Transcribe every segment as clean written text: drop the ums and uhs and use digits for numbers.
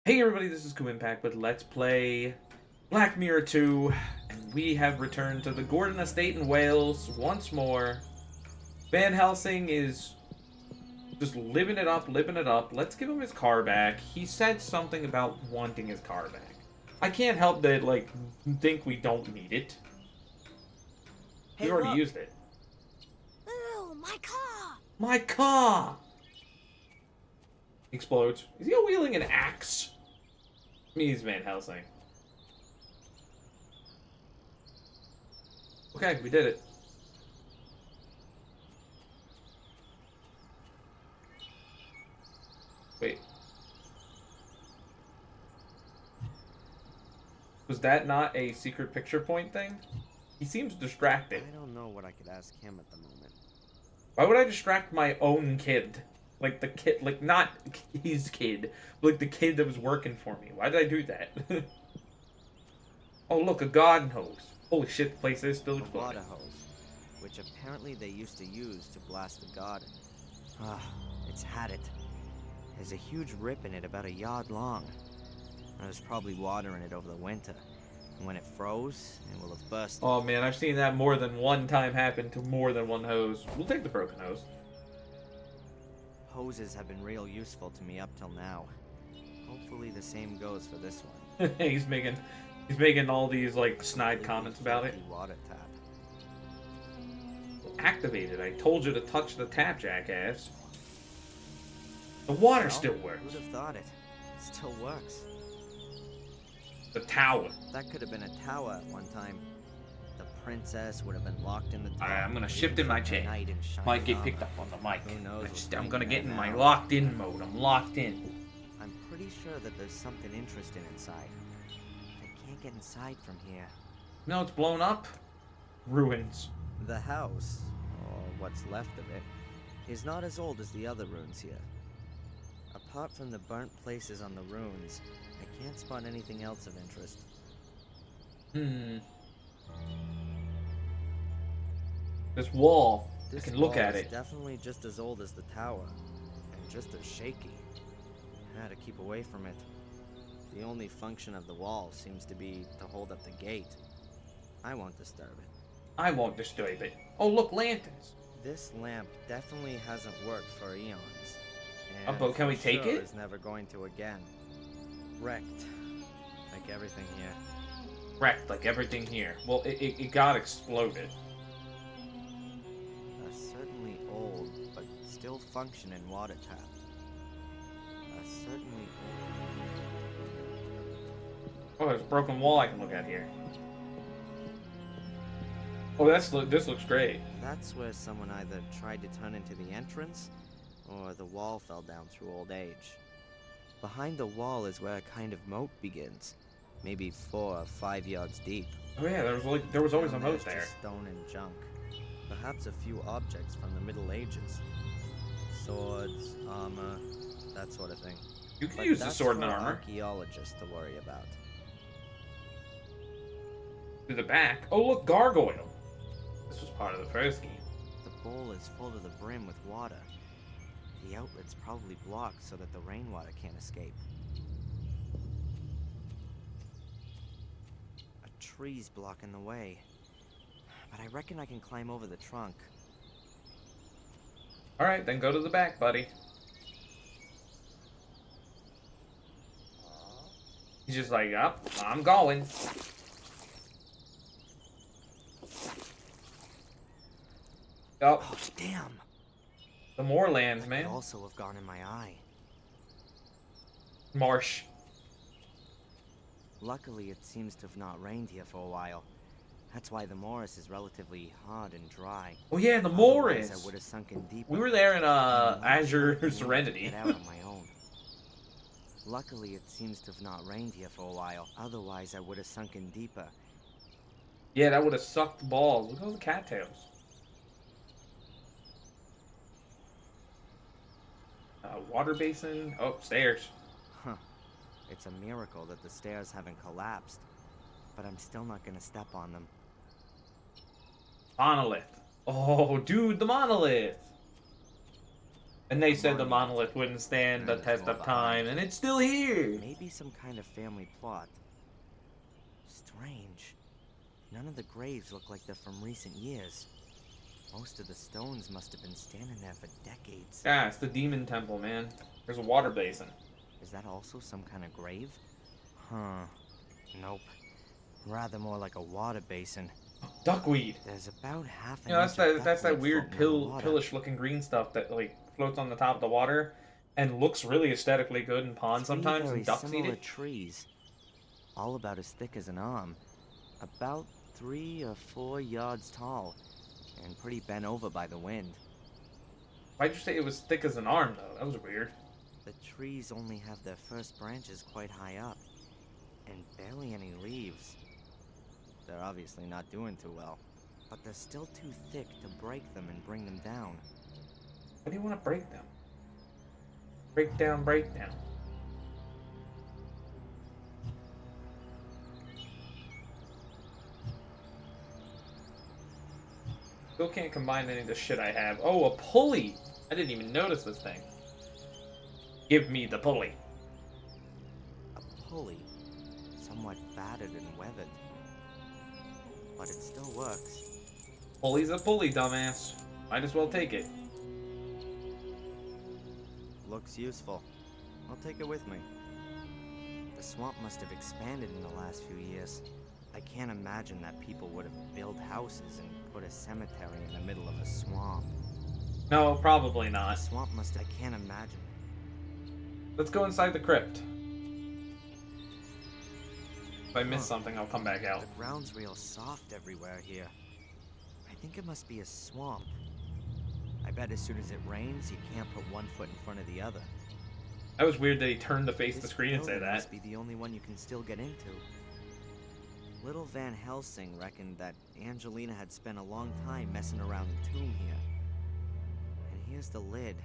Hey everybody, this is Kuuimpact with Let's Play Black Mirror 2, and we have returned to the Gordon Estate in Wales once more. Van Helsing is just living it up, living it up. Let's give him his car back. He said something about wanting his car back. I can't help but, think we don't need it. We Hey, already look! used it. Ooh, my car! My car! Explodes. Is he wielding an axe? He's Van Helsing. Okay, we did it. Wait. Was that not a secret picture point thing? He seems distracted. I don't know what I could ask him at the moment. Why would I distract my own kid? Like the kid, like not his kid, but like the kid that was working for me. Why did I do that? Oh, look, a garden hose. Holy shit, the place is still A exploding. water hose, which apparently they used to use to blast the garden. Ah, it's had it. There's a huge rip in it about a yard long. There's probably water in it over the winter. And when it froze, it will have burst. Oh man, I've seen that more than one time happen to more than one hose. We'll take the broken hose. Hoses have been real useful to me up till now. Hopefully the same goes for this one. he's making all these like snide comments about it. Water tap. Activated. I told you to touch the tap, jackass. The water still works. Who'd have thought it? It still works. The tower. That could have been a tower at one time. The princess would have been locked in the tower. Alright, I'm gonna shift in my chair. Might get picked up on the mic. Who knows? I'm gonna get in my locked in mode. I'm locked in. I'm pretty sure that there's something interesting inside. I can't get inside from here. No, it's blown up. Ruins. The house, or what's left of it, is not as old as the other ruins here. Apart from the burnt places on the ruins, I can't spot anything else of interest. This wall. This I can look wall at is it. definitely just as old as the tower, and just as shaky. I had to keep away from it. The only function of the wall seems to be to hold up the gate. I won't disturb it. I won't disturb it. Oh, look, lanterns. This lamp definitely hasn't worked for eons. But can we for take sure it? Is never going to again. Wrecked, like everything here. Wrecked like everything here. Well, it got exploded. A certainly old, but still functioning water tap. A certainly Oh, there's a broken wall I can look at here. Oh, this looks great. That's where someone either tried to turn into the entrance, or the wall fell down through old age. Behind the wall is where a kind of moat begins, maybe 4 or 5 yards deep. Oh yeah, there was always a Down moat there's there. just stone and junk. Perhaps a few objects from the Middle Ages. Swords, armor, that sort of thing. You can But use the that's sword and for armor. archaeologists to worry about. To the back. Oh look, gargoyle. This was part of the first game. The bowl is full to the brim with water. The outlet's probably blocked so that the rainwater can't escape. A tree's blocking the way. But I reckon I can climb over the trunk. Alright, then go to the back, buddy. He's just like, up, I'm going. Oh, Oh, damn! the moorlands, That man. could also have gone in my eye. Marsh. Luckily, it seems to have not rained here for a while. That's why the morass is relatively hard and dry. Oh yeah, the moor Otherwise, is. I would have sunken deeper. We were there in And I'm not sure Azure I'd be able to Serenity. Get out on my own. Luckily, it seems to have not rained here for a while. Otherwise, I would have sunken deeper. Yeah, that would have sucked balls. Look at all the cattails. Water basin. Oh, stairs. Huh. It's a miracle that the stairs haven't collapsed. But I'm still not gonna step on them. Monolith. Oh, dude, the monolith. And they A said the monument. monolith wouldn't stand the And there's test more of behind. time, and it's still here. Maybe some kind of family plot. Strange. None of the graves look like they're from recent years. Most of the stones must have been standing there for decades. Yeah, it's the demon temple, man. There's a water basin. Is that also some kind of grave? Huh. Nope. Rather more like a water basin. Duckweed. There's about half an You know, inch of that's that duckweed weird floating on the water. pillish looking green stuff that like floats on the top of the water and looks really aesthetically good in ponds Three sometimes, very and ducks eat similar it. trees, all about as thick as an arm, about 3 or 4 yards tall, and pretty bent over by the wind. Why'd you say it was thick as an arm, though? That was weird. The trees only have their first branches quite high up, and barely any leaves. They're obviously not doing too well, but they're still too thick to break them and bring them down. Why do you want to break them? Break down, break down. Still can't combine any of the shit I have. Oh, a pulley! I didn't even notice this thing. Give me the pulley. A pulley, somewhat battered and weathered, but it still works. Pulley's a pulley, dumbass. Might as well take it. Looks useful. I'll take it with me. The swamp must have expanded in the last few years. I can't imagine that people would have built houses and put a cemetery in the middle of a swamp. No, probably The not. swamp must... I can't imagine. Let's go inside the crypt. If I miss something, I'll come back out. The ground's real soft everywhere here. I think it must be a swamp. I bet as soon as it rains, you can't put one foot in front of the other. That was weird that he turned to face the This screen and say building that. must be the only one you can still get into. Little Van Helsing reckoned that Angelina had spent a long time messing around the tomb here. And here's the lid,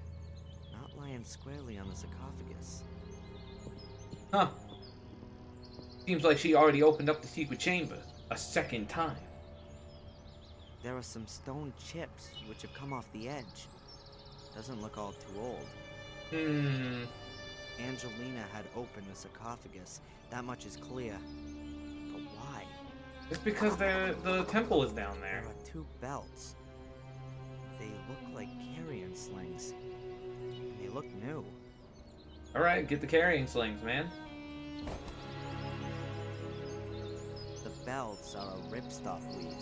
not lying squarely on the sarcophagus. Huh. Seems like she already opened up the secret chamber a second time. There are some stone chips which have come off the edge. Doesn't look all too old. Angelina had opened the sarcophagus. That much is clear. But why? It's because the temple is down there. There are 2 belts. They look like carrion slings. And they look new. Alright, get the carrying slings, man. The belts are a ripstop weave.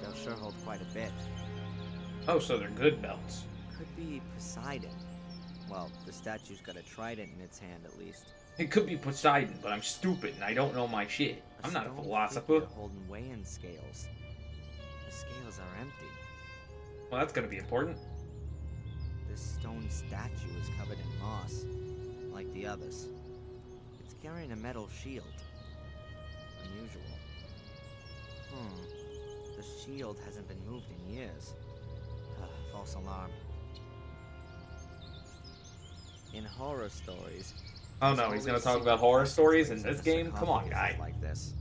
They'll sure hold quite a bit. Oh, so they're good belts. Could be Poseidon. Well, the statue's got a trident in its hand at least. It could be Poseidon, but I'm stupid and I don't know my shit. I'm not a stone philosopher. figure holding weighing scales. The scales are empty. Well, that's gonna be important. This stone statue is covered in moss, like the others. It's carrying a metal shield. Unusual. The shield hasn't been moved in years. False alarm. In horror stories... Oh no, he's gonna talk about horror stories in this game? Come on, guy. Like this.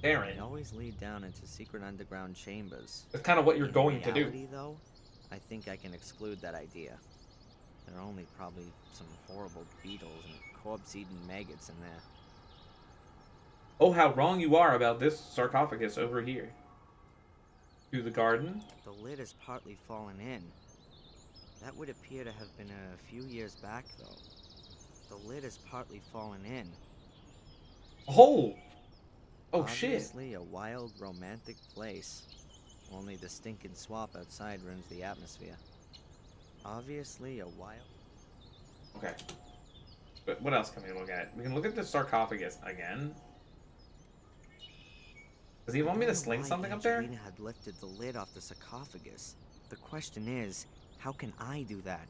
Darren. They always lead down into secret underground chambers. That's kind of what you're In going to do. reality, though, I think I can exclude that idea. There are only probably some horrible beetles and corpse-eating maggots in there. Oh, how wrong you are about this sarcophagus over here. To the garden. The lid is partly fallen in. That would appear to have been a few years back, though. The lid is partly fallen in. Oh! Oh, shit. Obviously a wild, romantic place. Only the stinking swamp outside ruins the atmosphere. Obviously a wild... Okay. But what else can we look at? We can look at the sarcophagus again. Does he want me to sling something up there? Angelina had lifted the lid off the sarcophagus. The question is, how can I do that?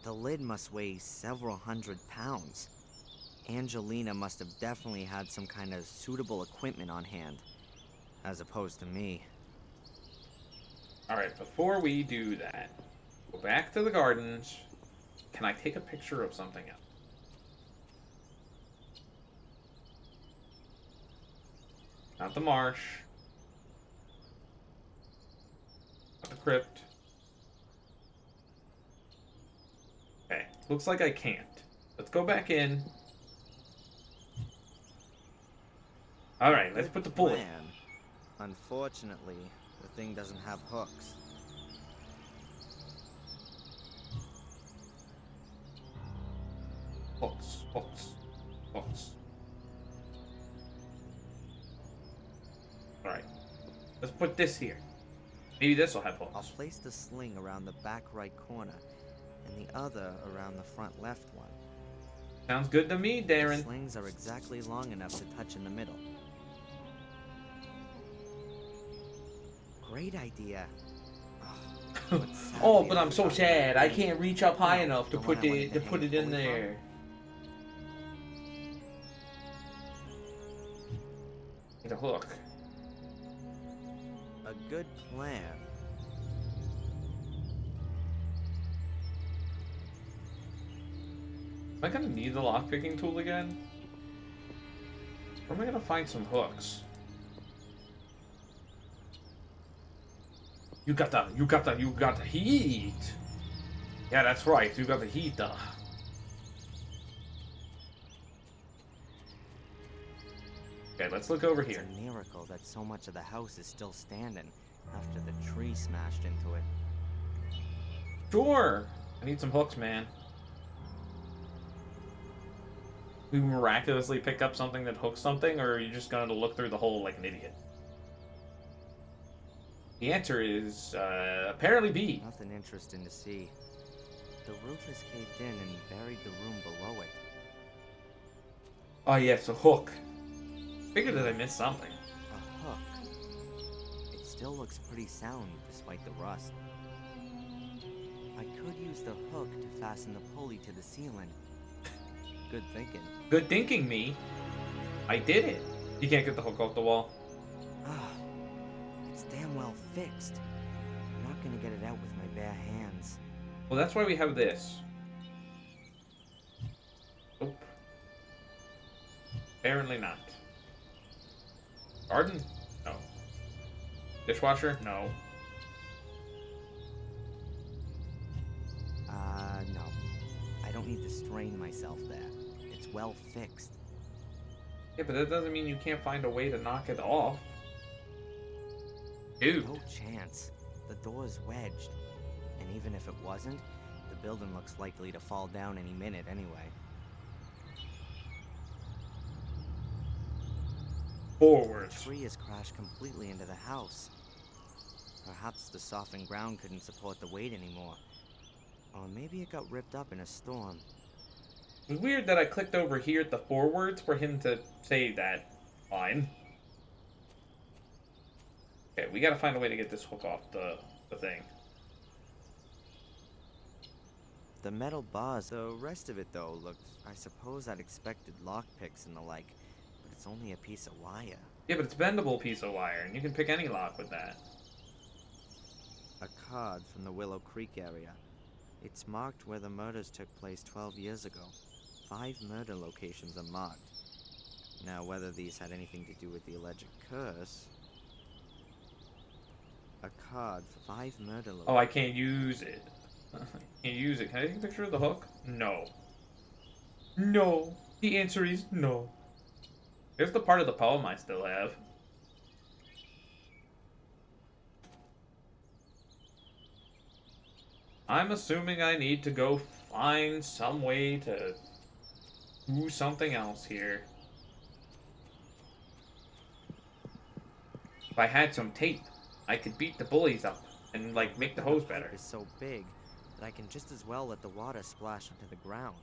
The lid must weigh several hundred pounds. Angelina must have definitely had some kind of suitable equipment on hand, as opposed to me. Alright, before we do that, go back to the gardens. Can I take a picture of something else? Not the marsh. Not the crypt. Looks like I can't. Let's go back in. Alright, let's put the pulley. Plan. Unfortunately, the thing doesn't have hooks. Hooks, hooks, hooks. Alright. Let's put this here. Maybe this will have I'll hooks. place the sling around the back right corner, and the other around the front left one. Sounds good to me, The Darren. slings are exactly long enough to touch in the middle. Great idea. But Oh, sadly, but I I'm so forgot sad. I the can't reach up high No, enough to the one put I wanted it to to put hang it in pulley from? there. Need a hook. A good plan. Am I gonna need the lockpicking tool again? Where am I gonna find some hooks? You got the heat. Yeah, that's right. You got the heat. Okay, let's look over here. It's a miracle that so much of the house is still standing after the tree smashed into it. Sure. I need some hooks, man. We miraculously pick up something that hooks something, or are you just going to look through the hole like an idiot? The answer is apparently B. Nothing interesting to see. The roof is caved in and buried the room below it. Oh yes, a hook. Figured that I missed something. A hook. It still looks pretty sound despite the rust. I could use the hook to fasten the pulley to the ceiling. Good thinking. Good thinking, me. I did it. You can't get the hook off the wall. Ah, it's damn well fixed. I'm not gonna get it out with my bare hands. Well, that's why we have this. Nope. Apparently not. Garden? No. Dishwasher? No. No. I don't need to strain myself there. It's well fixed. Yeah, but that doesn't mean you can't find a way to knock it off. Dude. No chance. The door's wedged. And even if it wasn't, the building looks likely to fall down any minute anyway. Forward. The tree has crashed completely into the house. Perhaps the softened ground couldn't support the weight anymore. Or maybe it got ripped up in a storm. It's weird that I clicked over here at the forwards for him to say that line. Okay, we gotta find a way to get this hook off the thing. The metal bars, the rest of it though, looks, I suppose I'd expected lockpicks and the like, but it's only a piece of wire. Yeah, but it's a bendable piece of wire, and you can pick any lock with that. A card from the Willow Creek area. It's marked where the murders took place 12 years ago. 5 murder locations are marked. Now, whether these had anything to do with the alleged curse... A card for 5 murder locations. Oh, I can't use it. Can't use it. Can I take a picture of the hook? No. No. The answer is no. Here's the part of the poem I still have. I'm assuming I need to go find some way to do something else here. If I had some tape, I could beat the bullies up and, like, make the hose better. It's so big that I can just as well let the water splash onto the ground.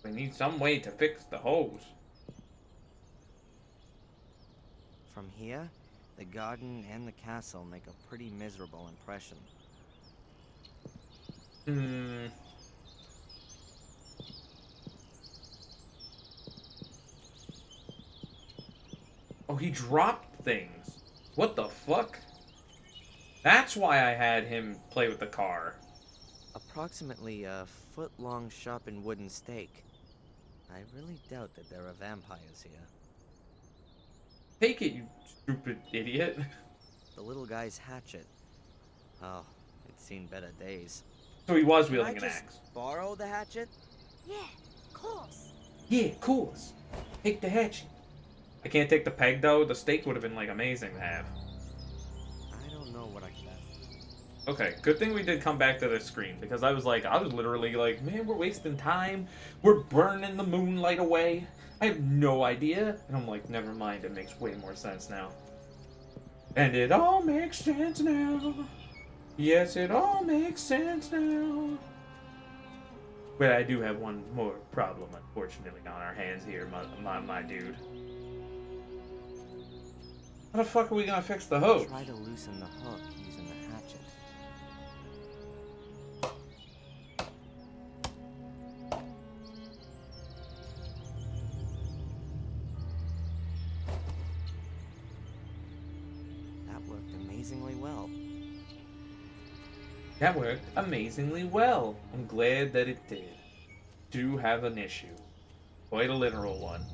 We need some way to fix the hose. From here, the garden and the castle make a pretty miserable impression. Oh, he dropped things. What the fuck? That's why I had him play with the car. Approximately a foot-long sharpened wooden stake. I really doubt that there are vampires here. Take it, you stupid idiot. The little guy's hatchet. Oh, It's seen better days. So he was Can wielding I an just axe. borrow the hatchet? Yeah, of course. Yeah, of course. Take the hatchet. I can't take the peg though. The stake would have been like amazing to have. I don't know what I could have. Okay, good thing we did come back to this screen because I was literally like, man, we're wasting time. We're burning the moonlight away. I have no idea. And I'm like, never mind. It makes way more sense now. And it all makes sense now. Yes, it all makes sense now. But I do have one more problem, unfortunately, on our hands here, my dude. How the fuck are we gonna fix the hose? Try to loosen the hook using the hatchet. That worked amazingly well. That worked amazingly well. I'm glad that it did. Do have an issue. Quite a literal one.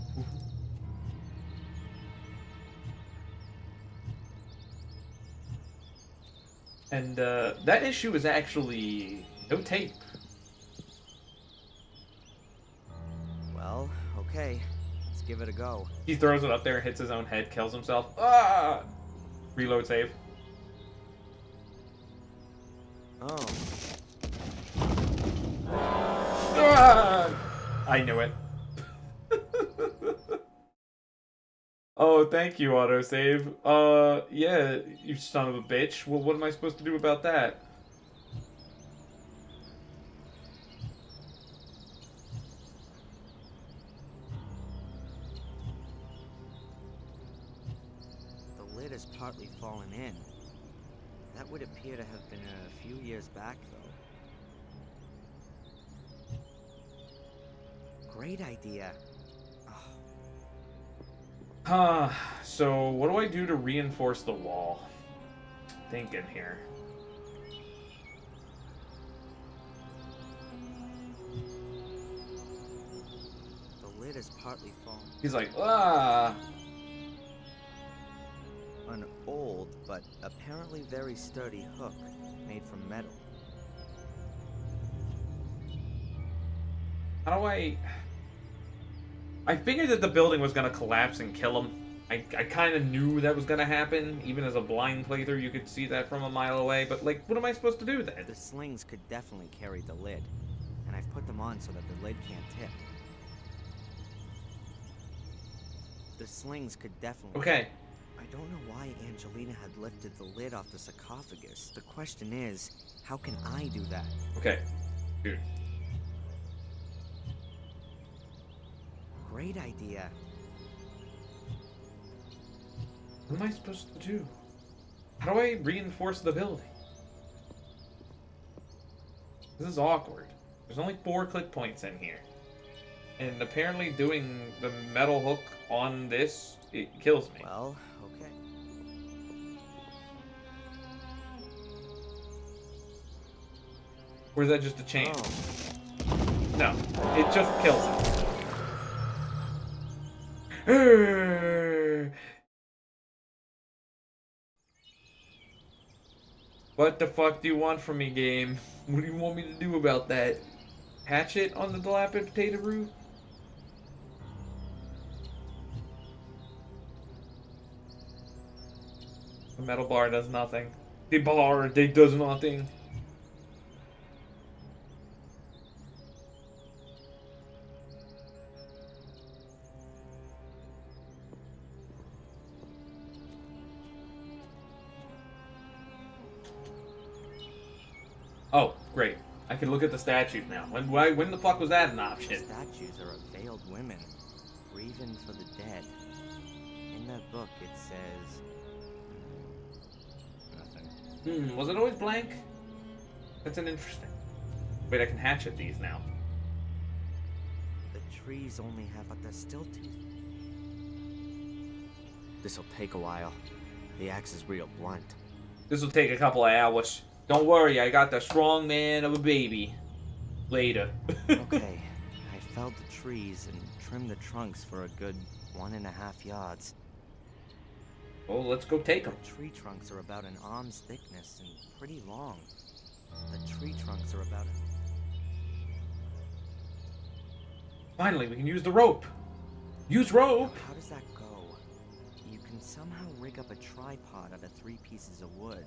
And that issue is actually no tape. Well, okay. Let's give it a go. He throws it up there, hits his own head, kills himself. Ah! Reload save. Oh. Ah! I knew it. Oh, thank you, autosave. Yeah, you son of a bitch. Well, what am I supposed to do about that? The lid is partly fallen in. That would appear to have been a few years back, though. Great idea. So what do I do to reinforce the wall? Thinking here. The lid is partly fallen. He's like, ah! An old, but apparently very sturdy hook made from metal. How do I figured that the building was gonna collapse and kill him. I kind of knew that was gonna happen. Even as a blind playthrough, you could see that from a mile away. But, like, what am I supposed to do then? The slings could definitely carry the lid, and I've put them on so that the lid can't tip. The slings could definitely... Okay. I don't know why Angelina had lifted the lid off the sarcophagus. The question is, how can I do that? Okay. Dude. Great idea. What am I supposed to do? How do I reinforce the building? This is awkward. There's only 4 click points in here. And apparently doing the metal hook on this, it kills me. Well, okay. Or is that just a chain? Oh. No, it just kills him. What the fuck do you want from me, game? What do you want me to do about that? Hatch it on the dilapidated roof? The metal bar does nothing. The bar, they does nothing. Oh, great. I can look at the statues now. When the fuck was that an option? Statues are of veiled women, grieving for the dead. In that book, it says... nothing. Was it always blank? That's an interesting. Wait, I can hatchet these now. The trees only have, but they're still teeth. This'll take a while. The axe is real blunt. This will take a couple of hours. Don't worry, I got the strong man of a baby. Later. Okay, I felled the trees and trimmed the trunks for a good 1.5 yards. Well, let's go take them. The tree trunks are about an arm's thickness and pretty long. The tree trunks are about... Finally, we can use the rope. Use rope. How does that go? You can somehow rig up a tripod out of 3 pieces of wood.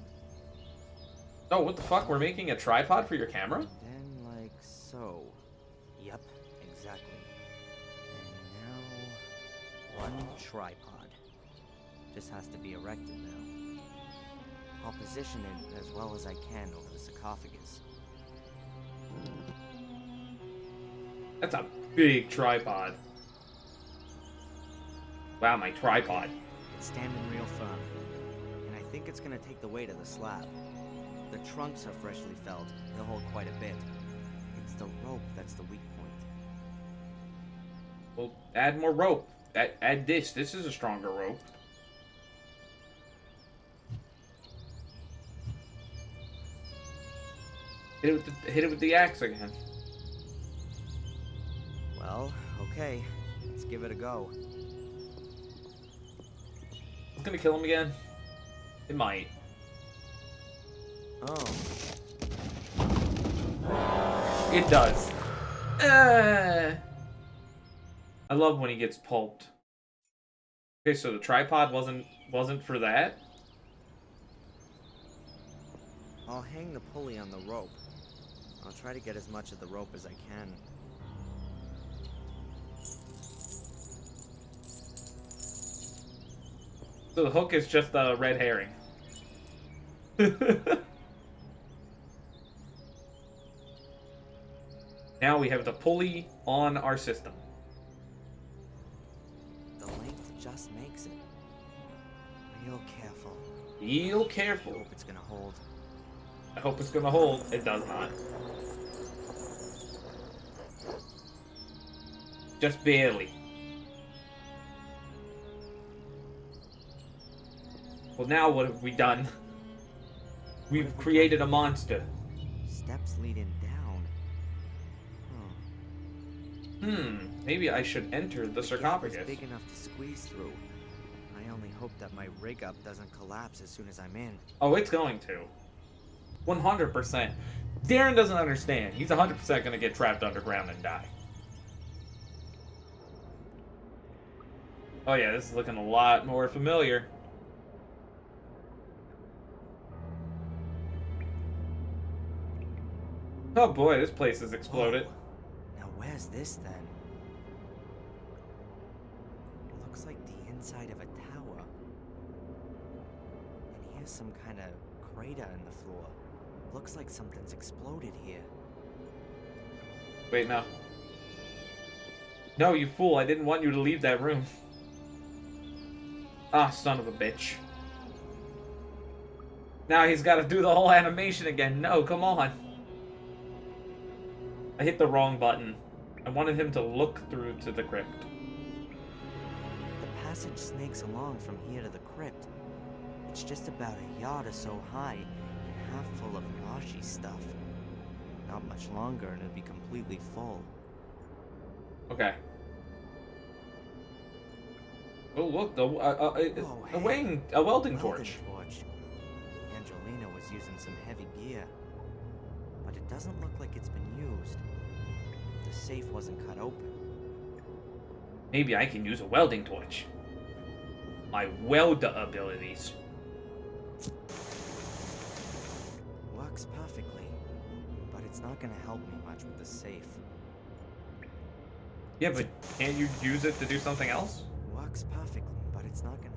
Oh, what the fuck? We're making a tripod for your camera? Then like so. Yep, exactly. And now... one tripod. Just has to be erected now. I'll position it as well as I can over the sarcophagus. That's a big tripod. Wow, my tripod. It's standing real firm, and I think it's gonna take the weight of the slab. The trunks are freshly felled. They'll hold quite a bit. It's the rope that's the weak point. Well, add more rope. Add this. This is a stronger rope. Hit it with the axe again. Well, okay. Let's give it a go. It's gonna kill him again. It might. Oh. It does. I love when he gets pulped. Okay, so the tripod wasn't for that. I'll hang the pulley on the rope. I'll try to get as much of the rope as I can. So the hook is just a red herring. Now we have the pulley on our system. The length just makes it. Real careful. Real I careful. hope it's gonna hold. I hope it's gonna hold. It does not. Just barely. Well, now what have we done? We've created a monster. Steps leading down. Maybe I should enter the The gap sarcophagus. is big enough to squeeze through. I only hope that my rig up doesn't collapse as soon as I'm in. Oh, it's going to. 100%. Darren doesn't understand. He's 100% going to get trapped underground and die. Oh yeah, this is looking a lot more familiar. Oh boy, this place has exploded. Whoa. Now where's this then? It looks like the inside of a tower. And here's some kind of crater in the floor. Looks like something's exploded here. Wait, no. No, you fool, I didn't want you to leave that room. Ah, son of a bitch. Now he's got to do the whole animation again. No, come on. I hit the wrong button. I wanted him to look through to the crypt. The passage snakes along from here to the crypt. It's just about a yard or so high and half full of marshy stuff. Not much longer and it'll be completely full. Okay. Oh look, a welding torch. Angelina was using some heavy gear, but it doesn't look like it's been used. The safe wasn't cut open. Maybe I can use a welding torch. My welder abilities. Works perfectly, but it's not gonna help me much with the safe. Yeah, but can't you use it to do something else? Works perfectly, but it's not gonna...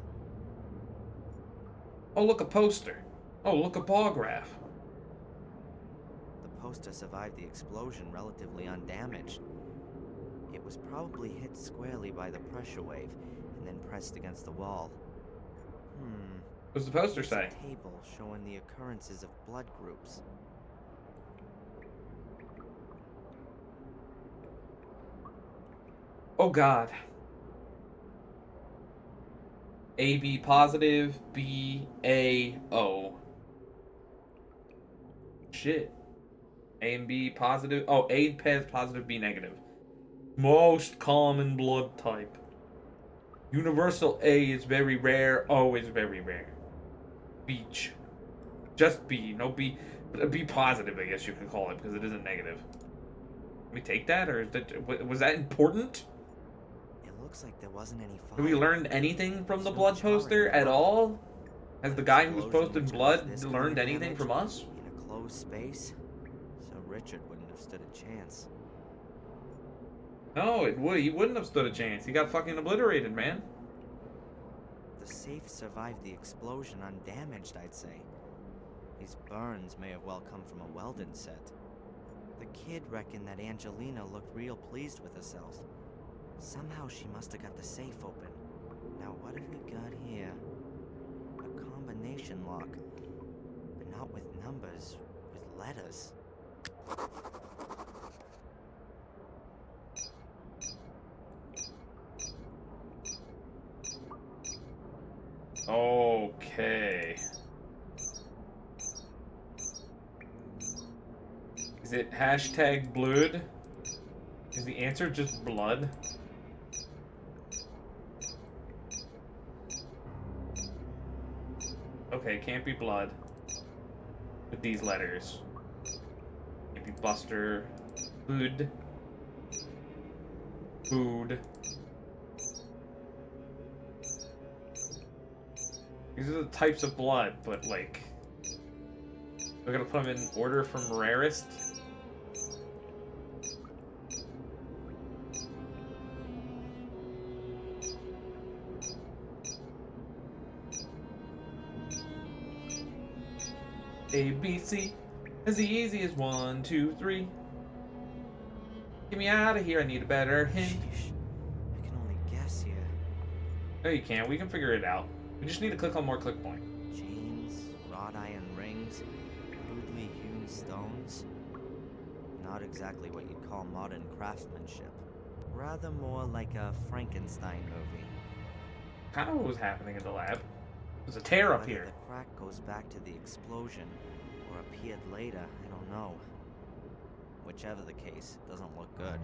Oh, look, a poster. Oh, look, a bar graph. The poster survived the explosion relatively undamaged. It was probably hit squarely by the pressure wave and then pressed against the wall. What does the poster There's say? a table showing the occurrences of blood groups. Oh, God. AB positive, B, A, O. Shit. A and B positive. Oh, A positive, B negative. Most common blood type. Universal A is very rare. O is very rare. Beach. Just B. No B. Be positive, I guess you could call it, because it isn't negative. Can we take that, or was that important? It looks like there wasn't any fire. Have we learned anything from the No blood charring poster at at all. all? Has the guy who's Explosion posted which blood caused this learned kind of anything damage from us? in a closed space? So Richard wouldn't have stood a chance. No, he wouldn't have stood a chance. He got fucking obliterated, man. The safe survived the explosion undamaged, I'd say. These burns may have well come from a Weldon set. The kid reckoned that Angelina looked real pleased with herself. Somehow she must have got the safe open. Now what have we got here? A combination lock. But not with numbers, with letters. Okay. Is it hashtag blood? Is the answer just blood? Okay, can't be blood. With these letters. Can't be Buster. Food. Food. These are the types of blood, but like... We're gonna put them in order from rarest. A, B, C. As easy as 1, 2, 3. Get me out of here, I need a better hint. Sheesh. I can only guess here. No, you can't. We can figure it out. We just need to click on more click point. Chains, wrought iron rings, crudely hewn stones. Not exactly what you'd call modern craftsmanship. Rather more like a Frankenstein movie. Kind of what was happening in the lab. There's a tear up Whether here. the crack goes back to the explosion or appeared later, I don't know. Whichever the case, it doesn't look good.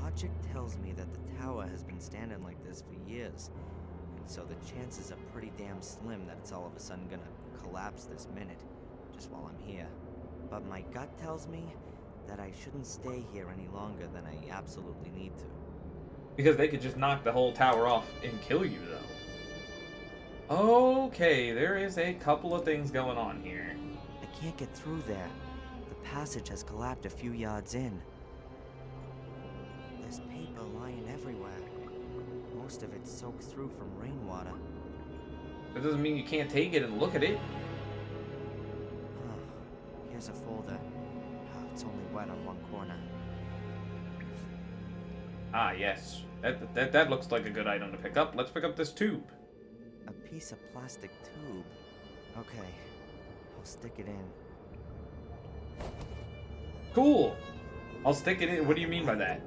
Logic tells me that the tower has been standing like this for years, and so the chances are pretty damn slim that it's all of a sudden gonna collapse this minute, just while I'm here. But my gut tells me that I shouldn't stay here any longer than I absolutely need to. Because they could just knock the whole tower off and kill you, though. Okay, there is a couple of things going on here. I can't get through there. The passage has collapsed a few yards in. There's paper lying everywhere. Most of it soaked through from rainwater. That doesn't mean you can't take it and look at it. Huh. Here's a folder. It's only wet on one corner. Ah, yes. That looks like a good item to pick up. Let's pick up this tube. A piece of plastic tube. Okay. I'll stick it in. Cool. I'll stick it in. What do you mean by that?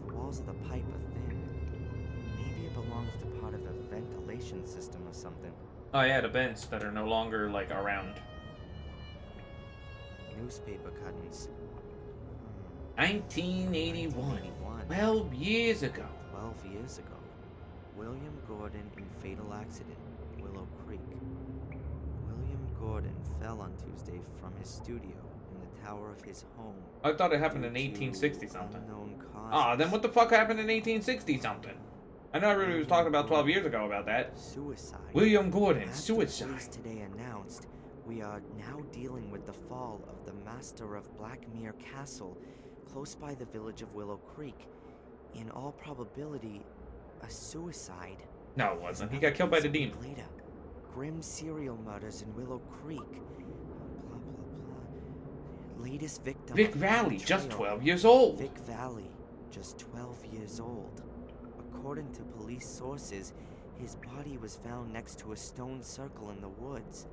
The walls of the pipe are thin. Maybe it belongs to part of a ventilation system or something. Oh yeah, the vents that are no longer, like, around. Newspaper cuttings. 1981. 1981. 12 years ago. 12 years ago. William Gordon in fatal accident, Willow Creek. William Gordon fell on Tuesday from his studio in the tower of his home. I thought it happened in due to 1860 something. unknown causes. Ah, then what the fuck happened in 1860 something? I know everybody was talking about 12 years ago about that. Suicide. William Gordon, As suicide. the police today announced, we are now dealing with the fall of the master of Blackmere Castle, close by the village of Willow Creek. In all probability, a suicide. No, it wasn't. He got killed by the demon. Later, grim serial murders in Willow Creek. Blah blah blah. Latest victim. Vic of Valley, betrayal. just 12 years old. Vic Valley, just 12 years old. According to police sources, his body was found next to a stone circle in the woods.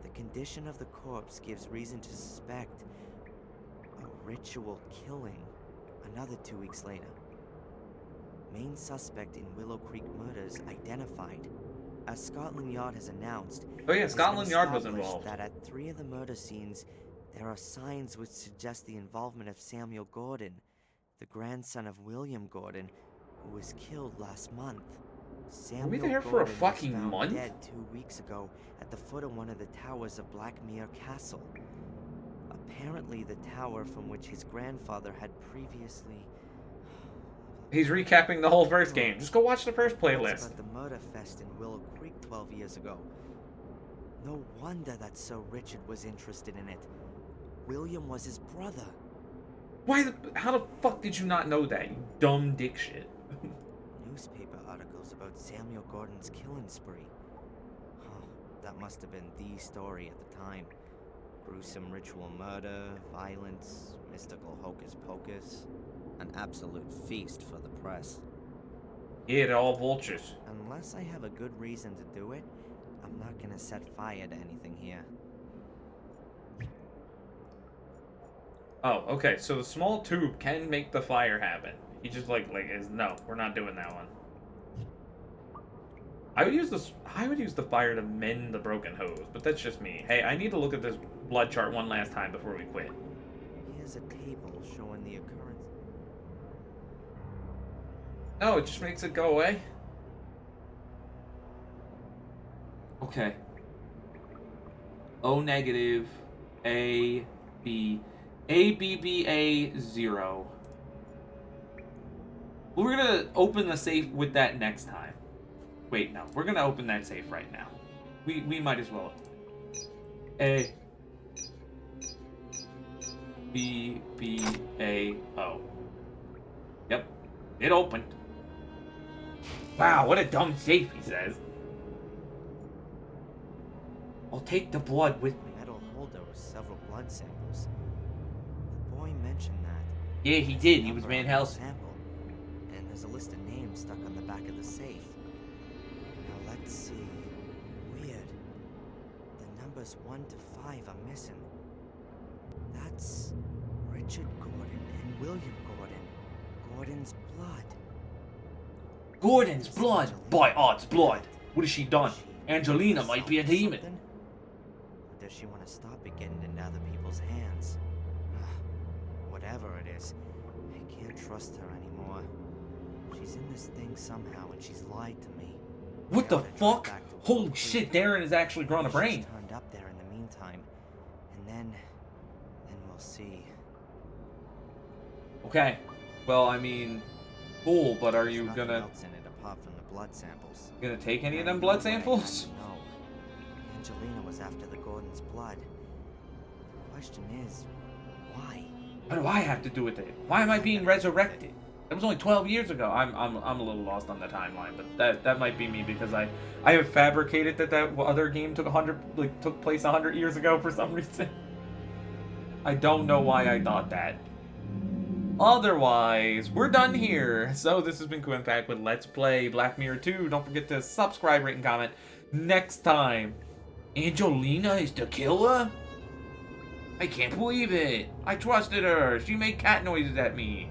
The condition of the corpse gives reason to suspect a ritual killing. Another 2 weeks later. Main suspect in Willow Creek murders identified. As Scotland Yard has announced, Oh yeah, it has Scotland been Yard was established involved. that at 3 of the murder scenes, there are signs which suggest the involvement of Samuel Gordon, the grandson of William Gordon, who was killed last month. Samuel there for a Gordon was fucking found month? dead 2 weeks ago at the foot of one of the towers of Blackmere Castle. Apparently the tower from which his grandfather had previously... He's recapping the whole first game. Just go watch the first What's playlist. about the murder fest in Willow Creek 12 years ago? No wonder that Sir Richard was interested in it. William was his brother. How the fuck did you not know that, you dumb dick shit? Newspaper articles about Samuel Gordon's killing spree. Huh, that must have been the story at the time. Gruesome ritual murder, violence, mystical hocus pocus. An absolute feast for the press. Yeah, they're all vultures. Unless I have a good reason to do it, I'm not gonna set fire to anything here. Oh, okay, so the small tube can make the fire happen. He just no, we're not doing that one. I would use the fire to mend the broken hose, but that's just me. Hey, I need to look at this blood chart one last time before we quit. Here's a table showing the occurrence. No, it just makes it go away. Okay. O negative, ABBA 0. We're gonna open the safe with that next time. Wait, no, we're gonna open that safe right now. We might as well. ABBA. Yep, it opened. Wow, what a dumb safe, he says. I'll take the blood with me. The metal holder was several blood samples. The boy mentioned that. Yeah, he did. He was Van Helsing. Sample, and there's a list of names stuck on the back of the safe. Now let's see. Weird. The numbers 1 to 5 are missing. That's Richard Gordon and William Gordon. Gordon's blood. Gordon's blood. By odds, blood. What has she done? Angelina might be a demon. Something? Or does she want to stop it getting into other people's hands? Whatever it is, I can't trust her anymore. She's in this thing somehow, and she's lied to me. What the I oughta drive fuck? back to Holy Willow shit, Creek. Darren has actually grown a brain. She's turned up there in the meantime, and then we'll see. Okay. Well, I mean, cool, but are There's you nothing gonna else in it apart from the blood samples? take any of I them know blood what I samples? gotta know. Angelina was after the Gordon's blood. The question is, why? What do I have to do with it? Why am I being resurrected? That was only 12 years ago. I'm a little lost on the timeline, but that might be me because I have fabricated that other game took place 100 years ago for some reason. I don't know why I thought that. Otherwise, we're done here. So this has been Kuuimpact with Let's Play Black Mirror 2. Don't forget to subscribe, rate, and comment. Next time, Angelina is the killer? I can't believe it. I trusted her. She made cat noises at me.